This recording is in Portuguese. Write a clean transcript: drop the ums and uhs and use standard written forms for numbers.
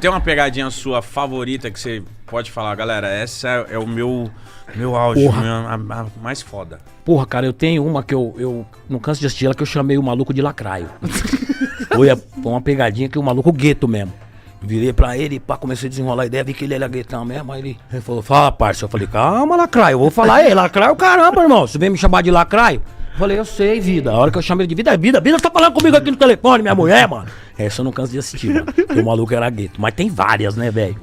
Tem uma pegadinha sua favorita que você pode falar, galera, essa é o meu auge, a mais foda. Porra, cara, eu tenho uma que eu não canso de assistir ela, que eu chamei o maluco de lacraio. Foi uma pegadinha que o maluco gueto mesmo. Virei pra ele, pá, comecei a desenrolar a ideia, vi que ele era guetão mesmo, aí ele falou, fala, parça. Eu falei, calma, lacraio, eu vou falar, ei, lacraio, caramba, irmão, você vem me chamar de lacraio? Eu falei, eu sei, vida, a hora que eu chamei ele de vida tá falando comigo aqui no telefone, minha mulher, mano. Essa eu não canso de assistir, mano, porque o maluco era gueto, mas tem várias, né, velho?